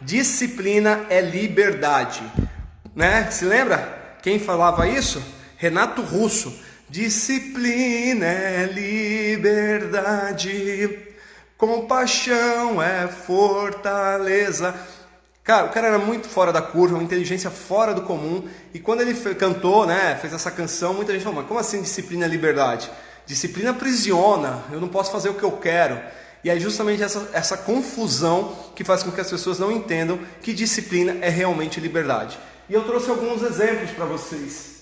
Disciplina é liberdade, né? Se lembra quem falava isso? Renato Russo. Disciplina é liberdade, compaixão é fortaleza. Cara, o cara era muito fora da curva, uma inteligência fora do comum. E quando ele cantou, né, fez essa canção, muita gente falou, mas como assim disciplina é liberdade? Disciplina aprisiona, eu não posso fazer o que eu quero. E é justamente essa confusão que faz com que as pessoas não entendam que disciplina é realmente liberdade. E eu trouxe alguns exemplos para vocês.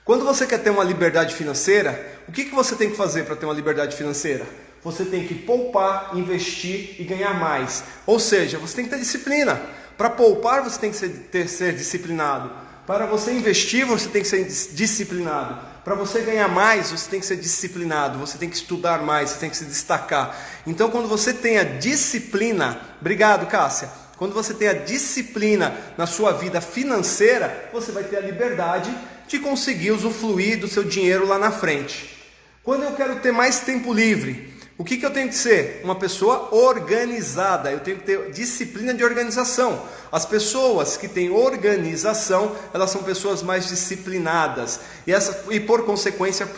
Quando você quer ter uma liberdade financeira, o que você tem que fazer para ter uma liberdade financeira? Você tem que poupar, investir e ganhar mais. Ou seja, você tem que ter disciplina. Para poupar, você tem que ser disciplinado. Para você investir, você tem que ser disciplinado. Para você ganhar mais, você tem que ser disciplinado. Você tem que estudar mais, você tem que se destacar. Então, quando você tem a disciplina... Obrigado, Cássia. Quando você tem a disciplina na sua vida financeira, você vai ter a liberdade de conseguir usufruir do seu dinheiro lá na frente. Quando eu quero ter mais tempo livre, o que eu tenho que ser? Uma pessoa organizada. Eu tenho que ter disciplina de organização. As pessoas que têm organização, elas são pessoas mais disciplinadas. E por consequência,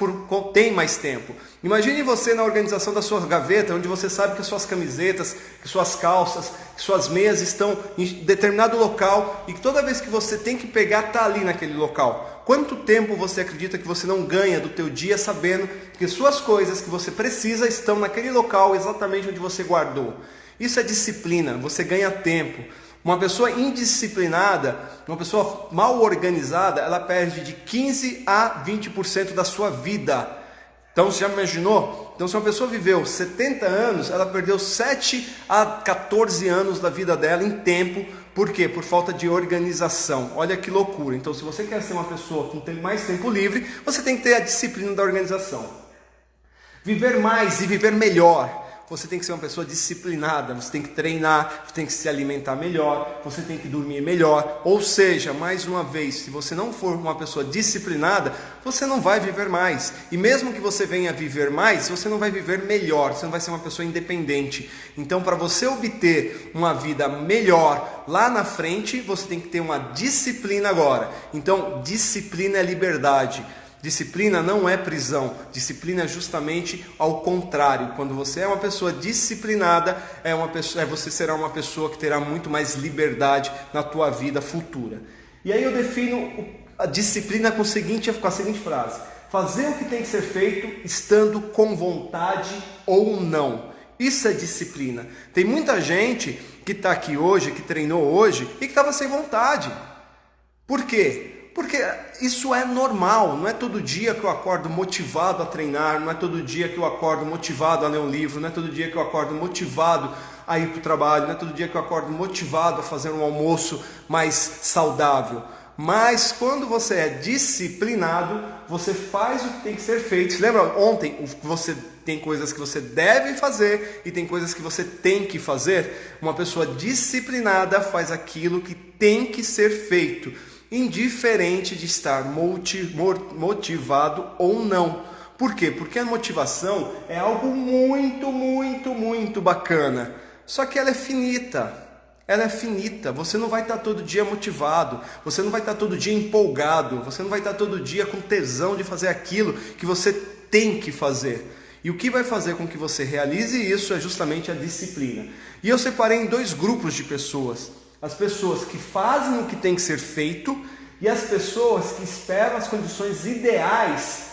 têm mais tempo. Imagine você na organização da sua gaveta, onde você sabe que suas camisetas, que suas calças, que suas meias estão em determinado local. E que toda vez que você tem que pegar, está ali naquele local. Quanto tempo você acredita que você não ganha do teu dia sabendo que suas coisas que você precisa estão naquele local exatamente onde você guardou? Isso é disciplina, você ganha tempo. Uma pessoa indisciplinada, uma pessoa mal organizada, ela perde de 15 a 20% da sua vida. Então, você já imaginou? Então, se uma pessoa viveu 70 anos, ela perdeu 7 a 14 anos da vida dela em tempo. Por quê? Por falta de organização. Olha que loucura. Então, se você quer ser uma pessoa com mais tempo livre, você tem que ter a disciplina da organização. Viver mais e viver melhor. Você tem que ser uma pessoa disciplinada, você tem que treinar, você tem que se alimentar melhor, você tem que dormir melhor. Ou seja, mais uma vez, se você não for uma pessoa disciplinada, você não vai viver mais. E mesmo que você venha viver mais, você não vai viver melhor, você não vai ser uma pessoa independente. Então, para você obter uma vida melhor lá na frente, você tem que ter uma disciplina agora. Então, disciplina é liberdade. Disciplina não é prisão, disciplina é justamente ao contrário. Quando você é uma pessoa disciplinada, você será uma pessoa que terá muito mais liberdade na tua vida futura. E aí eu defino a disciplina com a seguinte frase: fazer o que tem que ser feito estando com vontade ou não. Isso é disciplina. Tem muita gente que está aqui hoje, que treinou hoje e que estava sem vontade. Por quê? Porque isso é normal, não é todo dia que eu acordo motivado a treinar, não é todo dia que eu acordo motivado a ler um livro, não é todo dia que eu acordo motivado a ir para o trabalho, não é todo dia que eu acordo motivado a fazer um almoço mais saudável. Mas quando você é disciplinado, você faz o que tem que ser feito. Lembra ontem, você tem coisas que você deve fazer e tem coisas que você tem que fazer? Uma pessoa disciplinada faz aquilo que tem que ser feito, indiferente de estar motivado ou não. Por quê? Porque a motivação é algo muito bacana. Só que ela é finita. Ela é finita. Você não vai estar todo dia motivado. Você não vai estar todo dia empolgado. Você não vai estar todo dia com tesão de fazer aquilo que você tem que fazer. E o que vai fazer com que você realize isso é justamente a disciplina. E eu separei em 2 grupos de pessoas. As pessoas que fazem o que tem que ser feito e as pessoas que esperam as condições ideais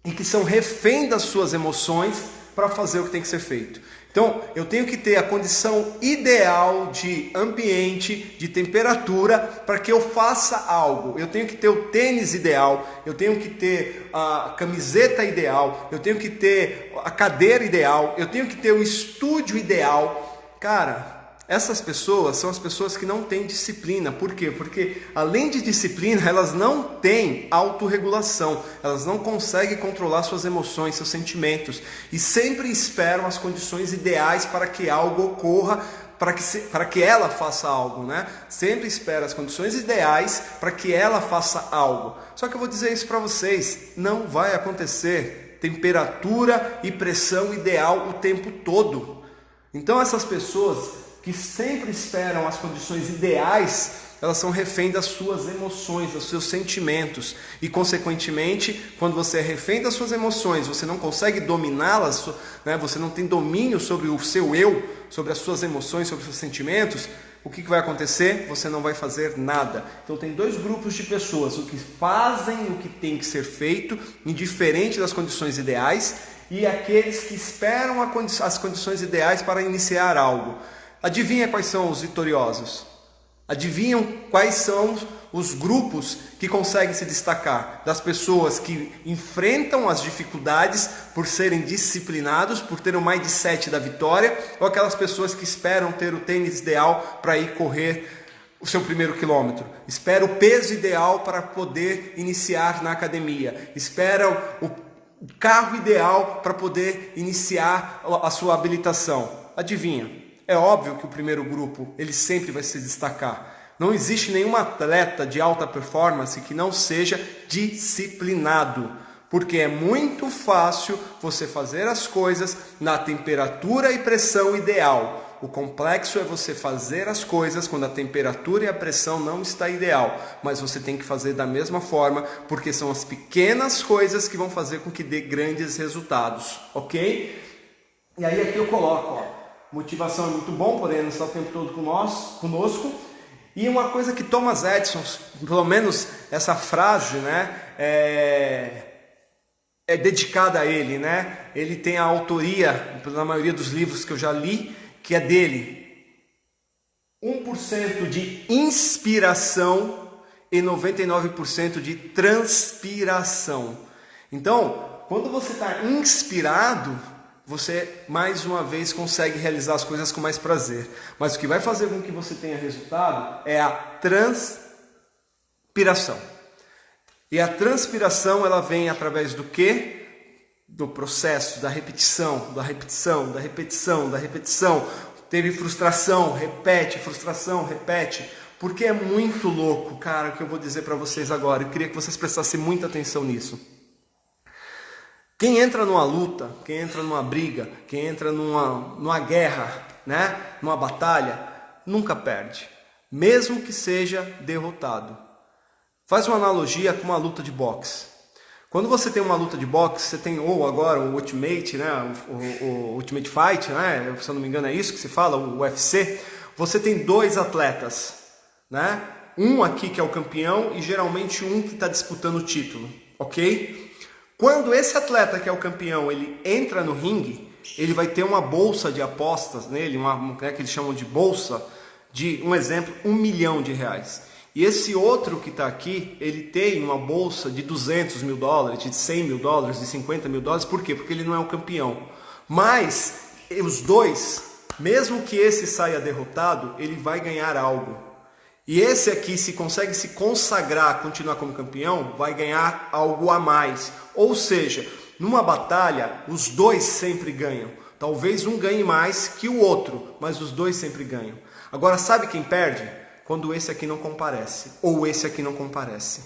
e que são refém das suas emoções para fazer o que tem que ser feito. Então, eu tenho que ter a condição ideal de ambiente, de temperatura, para que eu faça algo. Eu tenho que ter o tênis ideal, eu tenho que ter a camiseta ideal, eu tenho que ter a cadeira ideal, eu tenho que ter o estúdio ideal. Cara, essas pessoas são as pessoas que não têm disciplina. Por quê? Porque além de disciplina, elas não têm autorregulação. Elas não conseguem controlar suas emoções, seus sentimentos. E sempre esperam as condições ideais para que algo ocorra, para que ela faça algo, né? Sempre espera as condições ideais para que ela faça algo. Só que eu vou dizer isso para vocês, não vai acontecer temperatura e pressão ideal o tempo todo. Então essas pessoas que sempre esperam as condições ideais, elas são refém das suas emoções, dos seus sentimentos. E, consequentemente, quando você é refém das suas emoções, você não consegue dominá-las, né? Você não tem domínio sobre o seu eu, sobre as suas emoções, sobre os seus sentimentos, o que vai acontecer? Você não vai fazer nada. Então, tem dois grupos de pessoas, o que fazem o que tem que ser feito, indiferente das condições ideais, e aqueles que esperam as condições ideais para iniciar algo. Adivinha quais são os vitoriosos? Adivinham quais são os grupos que conseguem se destacar? Das pessoas que enfrentam as dificuldades por serem disciplinados, por ter o mindset da vitória, ou aquelas pessoas que esperam ter o tênis ideal para ir correr o seu primeiro quilômetro? Espera o peso ideal para poder iniciar na academia? Esperam o carro ideal para poder iniciar a sua habilitação? Adivinha? É óbvio que o primeiro grupo, ele sempre vai se destacar. Não existe nenhum atleta de alta performance que não seja disciplinado, porque é muito fácil você fazer as coisas na temperatura e pressão ideal. O complexo é você fazer as coisas quando a temperatura e a pressão não está ideal, mas você tem que fazer da mesma forma, porque são as pequenas coisas que vão fazer com que dê grandes resultados, ok? E aí aqui eu coloco, ó. Motivação é muito bom, porém não está o tempo todo conosco. E uma coisa que Thomas Edison, pelo menos essa frase, né, é dedicada a ele, né? Ele tem a autoria, na maioria dos livros que eu já li, que é dele. 1% de inspiração e 99% de transpiração. Então, quando você está inspirado, você mais uma vez consegue realizar as coisas com mais prazer. Mas o que vai fazer com que você tenha resultado é a transpiração. E a transpiração, ela vem através do quê? Do processo, da repetição, da repetição, da repetição, da repetição. Teve frustração, repete, porque é muito louco, cara, o que eu vou dizer para vocês agora. Eu queria que vocês prestassem muita atenção nisso. Quem entra numa luta, quem entra numa briga, quem entra numa guerra, né? Numa batalha, nunca perde, mesmo que seja derrotado. Faz uma analogia com uma luta de boxe. Quando você tem uma luta de boxe, você tem, ou agora o Ultimate, né? o Ultimate Fight, né? Se eu não me engano é isso que se fala, o UFC. Você tem dois atletas, né? Um aqui que é o campeão e geralmente um que está disputando o título, ok? Quando esse atleta que é o campeão, ele entra no ringue, ele vai ter uma bolsa de apostas nele, que eles chamam de bolsa, de, um exemplo, R$1 milhão. E esse outro que está aqui, ele tem uma bolsa de $200 mil, de $100 mil, de $50 mil. Por quê? Porque ele não é o campeão. Mas os dois, mesmo que esse saia derrotado, ele vai ganhar algo. E esse aqui, se consegue se consagrar, continuar como campeão, vai ganhar algo a mais. Ou seja, numa batalha, os dois sempre ganham. Talvez um ganhe mais que o outro, mas os dois sempre ganham. Agora, sabe quem perde? Quando esse aqui não comparece, ou esse aqui não comparece.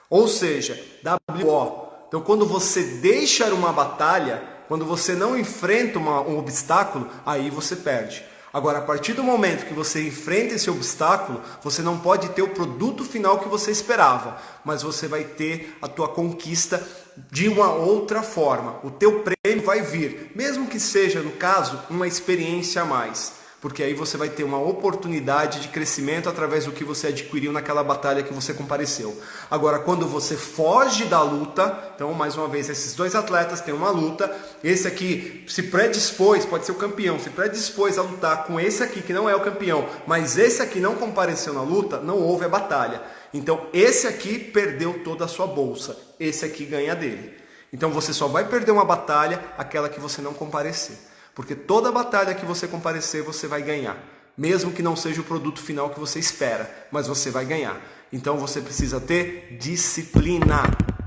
Ou seja, WO. Então, quando você deixa uma batalha, quando você não enfrenta um obstáculo, aí você perde. Agora, a partir do momento que você enfrenta esse obstáculo, você não pode ter o produto final que você esperava, mas você vai ter a tua conquista de uma outra forma. O teu prêmio vai vir, mesmo que seja, no caso, uma experiência a mais. Porque aí você vai ter uma oportunidade de crescimento através do que você adquiriu naquela batalha que você compareceu. Agora, quando você foge da luta, então, mais uma vez, esses dois atletas têm uma luta, esse aqui se predispôs, pode ser o campeão, se predispôs a lutar com esse aqui que não é o campeão, mas esse aqui não compareceu na luta, não houve a batalha. Então, esse aqui perdeu toda a sua bolsa, esse aqui ganha dele. Então, você só vai perder uma batalha, aquela que você não comparecer. Porque toda batalha que você comparecer, você vai ganhar. Mesmo que não seja o produto final que você espera, mas você vai ganhar. Então você precisa ter disciplina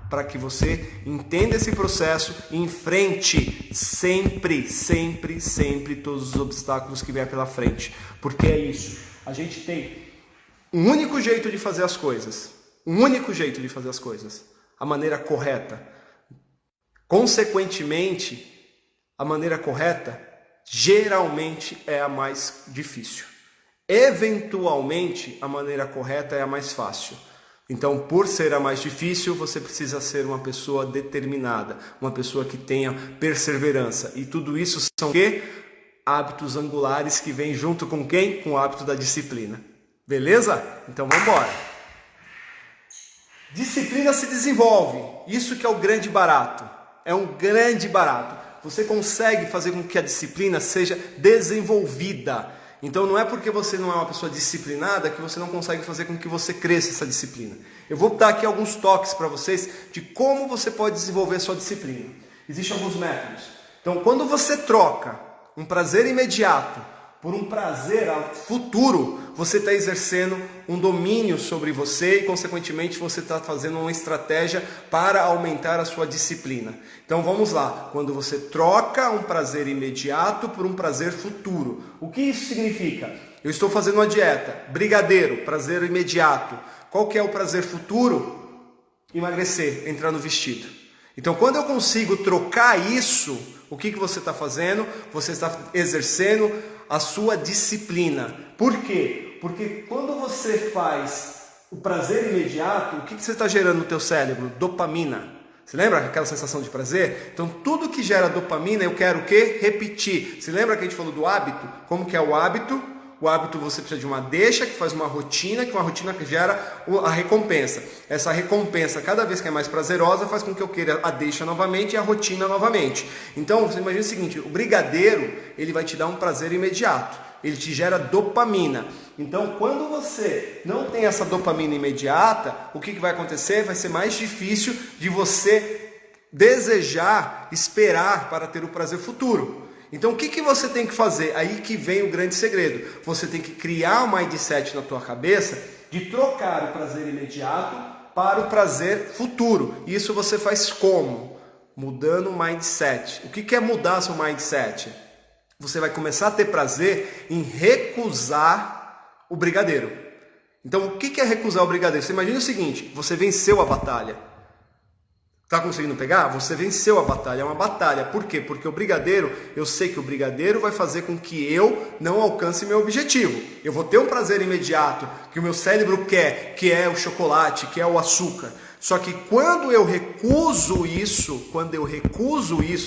para que você entenda esse processo e enfrente sempre, sempre, sempre todos os obstáculos que vier pela frente. Porque é isso. A gente tem um único jeito de fazer as coisas. Um único jeito de fazer as coisas. A maneira correta. Consequentemente, a maneira correta geralmente é a mais difícil. Eventualmente, a maneira correta é a mais fácil. Então, por ser a mais difícil, você precisa ser uma pessoa determinada, uma pessoa que tenha perseverança. E tudo isso são o quê? Hábitos angulares que vêm junto com quem? Com o hábito da disciplina. Beleza? Então, vamos embora. Disciplina se desenvolve. Isso que é o grande barato. É um grande barato. Você consegue fazer com que a disciplina seja desenvolvida. Então não é porque você não é uma pessoa disciplinada que você não consegue fazer com que você cresça essa disciplina. Eu vou dar aqui alguns toques para vocês de como você pode desenvolver a sua disciplina. Existem alguns métodos. Então quando você troca um prazer imediato por um prazer futuro, você está exercendo um domínio sobre você e, consequentemente, você está fazendo uma estratégia para aumentar a sua disciplina. Então, vamos lá. Quando você troca um prazer imediato por um prazer futuro. O que isso significa? Eu estou fazendo uma dieta. Brigadeiro, prazer imediato. Qual que é o prazer futuro? Emagrecer, entrar no vestido. Então, quando eu consigo trocar isso, o que você está fazendo? Você está exercendo a sua disciplina. Por quê? Porque quando você faz o prazer imediato, o que você está gerando no teu cérebro? Dopamina. Você lembra aquela sensação de prazer? Então tudo que gera dopamina eu quero o quê? Repetir. Você lembra que a gente falou do hábito? Como que é o hábito? O hábito você precisa de uma deixa, que faz uma rotina, que uma rotina que gera a recompensa. Essa recompensa, cada vez que é mais prazerosa, faz com que eu queira a deixa novamente e a rotina novamente. Então, você imagina o seguinte, o brigadeiro, ele vai te dar um prazer imediato. Ele te gera dopamina. Então, quando você não tem essa dopamina imediata, o que vai acontecer? Vai ser mais difícil de você desejar, esperar para ter o prazer futuro. Então o que você tem que fazer? Aí que vem o grande segredo. Você tem que criar um mindset na tua cabeça de trocar o prazer imediato para o prazer futuro. E isso você faz como? Mudando o mindset. O que é mudar seu mindset? Você vai começar a ter prazer em recusar o brigadeiro. Então o que é recusar o brigadeiro? Você imagina o seguinte, você venceu a batalha. Está conseguindo pegar? Você venceu a batalha, é uma batalha. Por quê? Porque o brigadeiro, eu sei que o brigadeiro vai fazer com que eu não alcance meu objetivo. Eu vou ter um prazer imediato, que o meu cérebro quer, que é o chocolate, que é o açúcar. Só que quando eu recuso isso,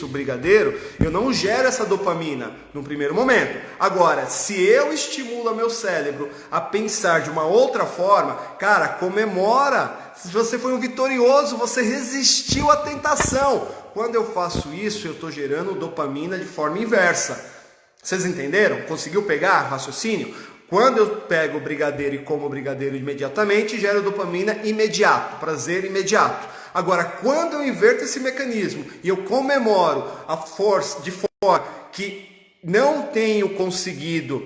o brigadeiro, eu não gero essa dopamina no primeiro momento. Agora, se eu estimulo meu cérebro a pensar de uma outra forma, cara, comemora. Se você foi um vitorioso, você resistiu à tentação. Quando eu faço isso, eu estou gerando dopamina de forma inversa. Vocês entenderam? Conseguiu pegar o raciocínio? Quando eu pego o brigadeiro e como o brigadeiro imediatamente, gero dopamina imediato, prazer imediato. Agora, quando eu inverto esse mecanismo e eu comemoro a força de forma que não tenho conseguido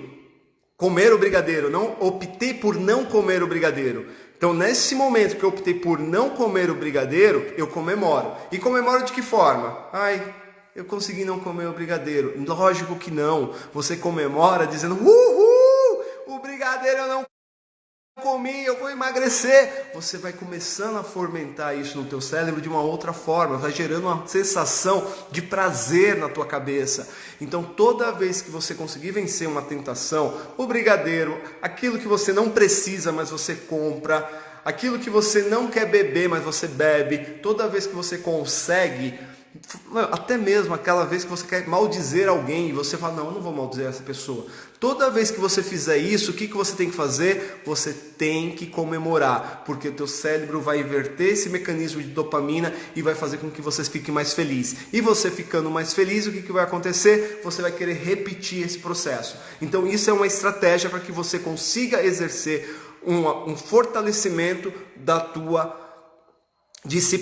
comer o brigadeiro, não optei por não comer o brigadeiro. Então, nesse momento que eu optei por não comer o brigadeiro, eu comemoro. E comemoro de que forma? Ai, eu consegui não comer o brigadeiro. Lógico que não. Você comemora dizendo, uhul, o brigadeiro eu não comi, eu vou emagrecer. Você vai começando a fomentar isso no teu cérebro de uma outra forma, vai gerando uma sensação de prazer na tua cabeça. Então toda vez que você conseguir vencer uma tentação, o brigadeiro, aquilo que você não precisa, mas você compra, aquilo que você não quer beber, mas você bebe, toda vez que você consegue, até mesmo aquela vez que você quer maldizer alguém e você fala, não, eu não vou maldizer essa pessoa. Toda vez que você fizer isso, o que você tem que fazer? Você tem que comemorar, porque o teu cérebro vai inverter esse mecanismo de dopamina e vai fazer com que você fique mais feliz. E você ficando mais feliz, o que vai acontecer? Você vai querer repetir esse processo. Então isso é uma estratégia para que você consiga exercer um fortalecimento da tua disciplina.